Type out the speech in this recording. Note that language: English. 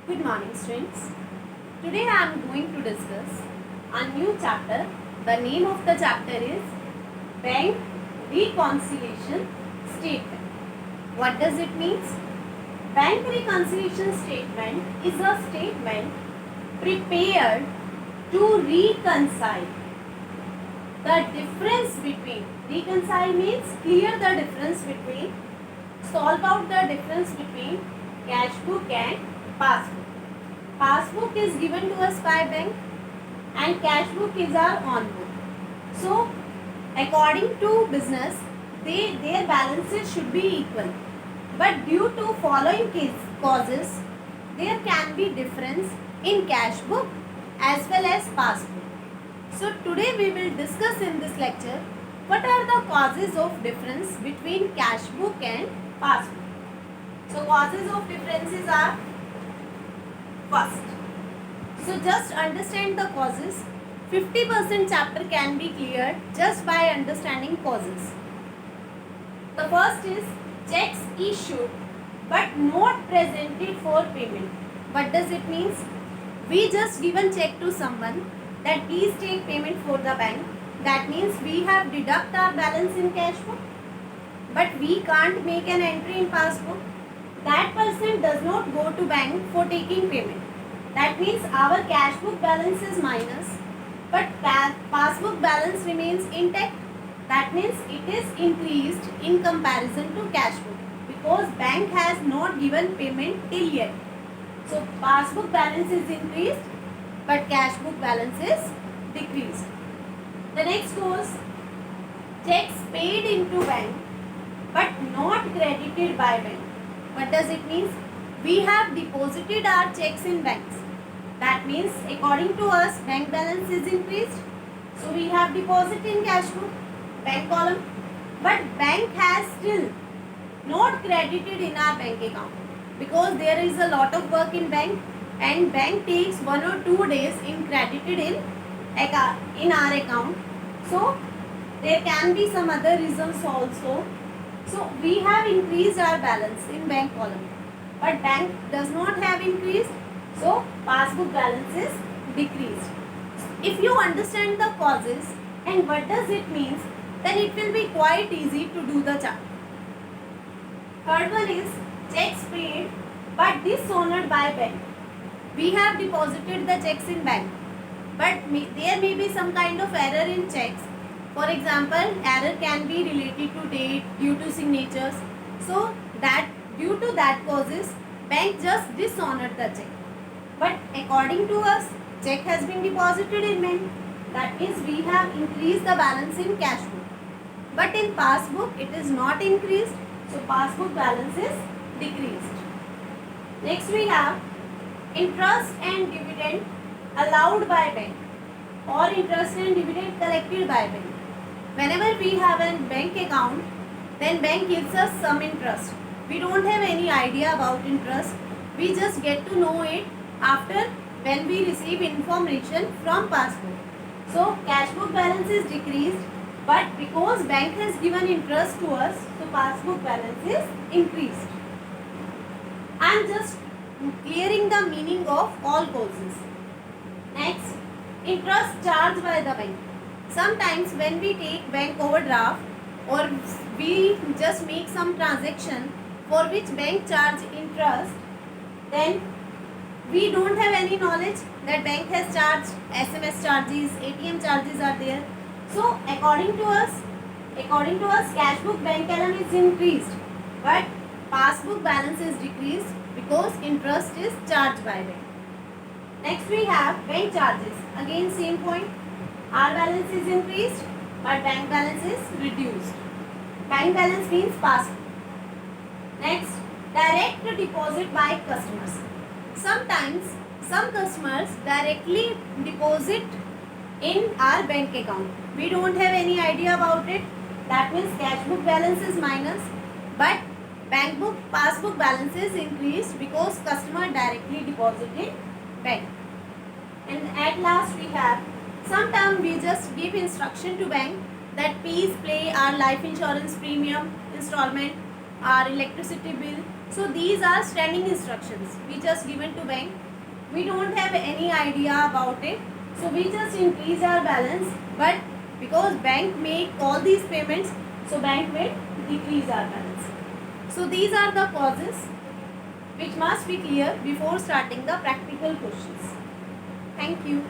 Good morning, students. Today I am going to discuss a new chapter. The name of the chapter is Bank Reconciliation Statement. What does it mean? Bank reconciliation statement is a statement prepared to reconcile the difference between, reconcile means clear the difference between, solve out the difference between cash book and passbook. Passbook is given to us by bank and cash book is our on book. So according to business, their balances should be equal. But due to following causes, there can be difference in cash book as well as passbook. So today we will discuss in this lecture what are the causes of difference between cash book and passbook. So causes of differences are first. So just understand the causes. 50% chapter can be cleared just by understanding causes. The first is checks issued but not presented for payment. What does it mean? We just given check to someone that please take payment for the bank. That means we have deduct our balance in cash book, but we can't make an entry in passbook. That person does not go to bank for taking payment. That means our cash book balance is minus, but passbook balance remains intact. That means it is increased in comparison to cash book because bank has not given payment till yet. So passbook balance is increased but cash book balance is decreased. The next goes checks paid into bank but not credited by bank. What does it mean? We have deposited our checks in banks. That means according to us bank balance is increased. So we have deposit in cash book, bank column, but bank has still not credited in our bank account because there is a lot of work in bank and bank takes 1 or 2 days in credited in our account. So there can be some other reasons also. So we have increased our balance in bank column, but bank does not have increased. So passbook balance is decreased. If you understand the causes and what does it means, then it will be quite easy to do the chart. Third one is checks paid but dishonored by bank. We have deposited the checks in bank, but there may be some kind of error in checks. For example, error can be related to date, due to signatures. So that due to that causes, bank just dishonored the check. But according to us, check has been deposited in bank. That means we have increased the balance in cash book. But in passbook, it is not increased. So passbook balance is decreased. Next we have interest and dividend allowed by bank or interest and dividend collected by bank. Whenever we have a bank account, then bank gives us some interest. We don't have any idea about interest. We just get to know it after when we receive information from passbook. So cash book balance is decreased, but because bank has given interest to us, so passbook balance is increased. I am just clearing the meaning of all causes. Next, interest charged by the bank. Sometimes when we take bank overdraft or we just make some transaction for which bank charge interest, then we don't have any knowledge that bank has charged SMS charges, ATM charges are there. So according to us cash book bank column is increased, but passbook balance is decreased because interest is charged by bank. Next we have bank charges. Again same point. Our balance is increased but bank balance is reduced. Bank balance means passbook. Next, direct deposit by customers. Sometimes some customers directly deposit in our bank account. We don't have any idea about it. That means cash book balance is minus, but bank book passbook balance is increased because customer directly deposited bank. And at last we have sometimes we just give instruction to bank that please pay our life insurance premium installment, our electricity bill. So these are standing instructions we just given to bank. We don't have any idea about it, so we just increase our balance, but because bank make all these payments, so bank will decrease our balance. So these are the causes which must be clear before starting the practical questions. Thank you.